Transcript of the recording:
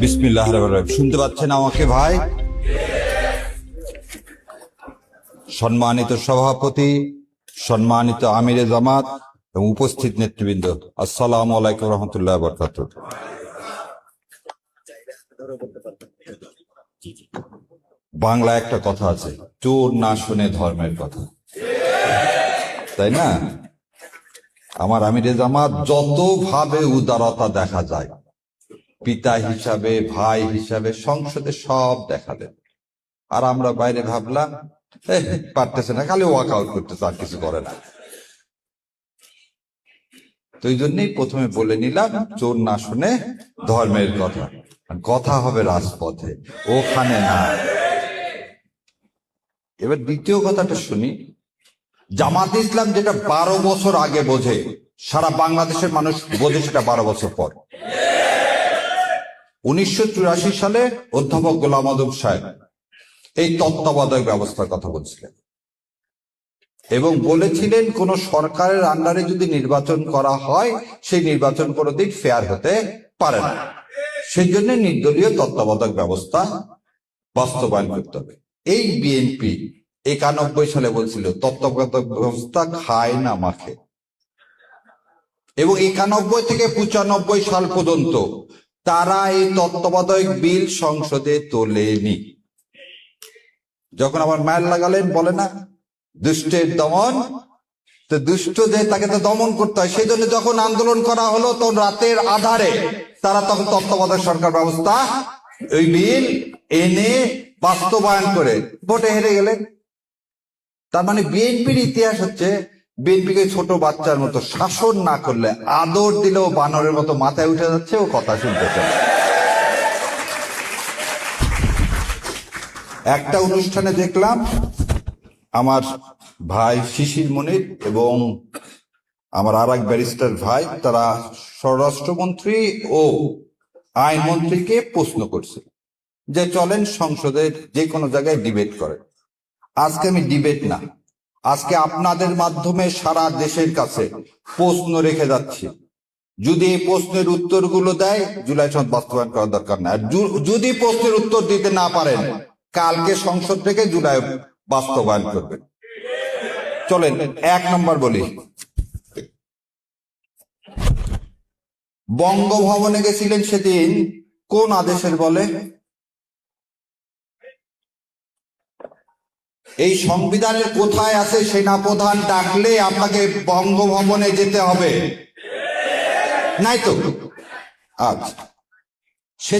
বিসমিল্লাহির রহমানির রহিম। শুনতে পাচ্ছেন আমাকে ভাই? সম্মানিত সভাপতি, সম্মানিত আমিরে জামাত এবং উপস্থিত নেতৃবৃন্দ, আসসালামু আলাইকুম রহমতুল্লাহ বরকাতুহ। বাংলা একটা কথা আছে, চোর না শুনে ধর্মের কথা, তাই না? আমার আমিরে জামাত যতভাবে উদারতা দেখা যায়, পিতা হিসাবে, ভাই হিসাবে সংসদে সব দেখালেন। আর আমরা বাইরে ভাবলাম পারতেছে না, খালি ওয়াক আউট করতেছে, আর কিছু করে না। তো এই জন্যই প্রথমে বলে নিলাম, চোর না শুনে ধর্মের কথা, কথা হবে রাজপথে, ওখানে না। এবার দ্বিতীয় কথাটা শুনি। জামাত ইসলাম যেটা 12 বছর আগে বোঝে, সারা বাংলাদেশের মানুষ বোঝে সেটা 12 বছর পর। 1984 সালে অধ্যাপক গোলাম আযম সাহেব এই তত্ত্বাবধায়ক ব্যবস্থার কথা বলছিলেন এবং বলেছিলেন কোন সরকারের আন্ডারে যদি নির্বাচন করা হয়, সেই নির্বাচন কোনোদিন ফেয়ার হতে পারে না। সেই জন্য নির্দলীয় তত্ত্বাবধায়ক ব্যবস্থা বাস্তবায়ন করতে হবে। এই বিএনপি 91 সালে বলছিল তত্ত্বাবধায়ক ব্যবস্থা খায় না মাখে, এবং 91 থেকে 95 সাল পর্যন্ত তারা এই তত্ত্বাবধায়ক বিল সংসদে তোলেনি। যখন আবার মায়ের লাগালেন, বলে না দুষ্টের দমন, তো দুষ্ট যে তাকে তো দমন করতে হয়, সেই জন্য যখন আন্দোলন করা হলো তখন রাতের আধারে তারা তখন তত্ত্বাবধায়ক সরকার ব্যবস্থা ওই বিল এনে বাস্তবায়ন করে ভোটে হেরে গেলেন। তার মানে বিএনপির ইতিহাস হচ্ছে, বিএনপিকে ছোট বাচ্চার মতো শাসন না করলে, আদর দিলেও বানরের মতো মাথায় উঠে যাচ্ছে, ও কথা শুনতে চায়। একটা অনুষ্ঠানে দেখলাম আমার ভাই শিশির মনির এবং আমার আর এক ব্যারিস্টার ভাই, তারা স্বরাষ্ট্রমন্ত্রী ও আইনমন্ত্রীকে প্রশ্ন করছে যে চলেন সংসদের যে কোনো জায়গায় ডিবেট করেন। আজকে আমি ডিবেট না, আজকে আপনাদের মাধ্যমে সারা দেশের কাছে প্রশ্ন রেখে যাচ্ছি। যদি এই প্রশ্নের উত্তরগুলো দেয়, জুলাই সনদ বাস্তবায়ন করার দরকার না। আর যদি প্রশ্নের উত্তর দিতে না পারেন, কালকে সংসদ থেকে জুলাই বাস্তবায়ন করবেন। চলেন 1 নম্বর বলি। বঙ্গভবনে গেছিলেন সেদিন কোন আদেশের বলে? এই সংবিধানের কোথায় আছে সেনাপ্রধান ডাকলে আপনাকে বঙ্গভবনে যেতে হবে? নাই তো। আচ্ছা, সেদিন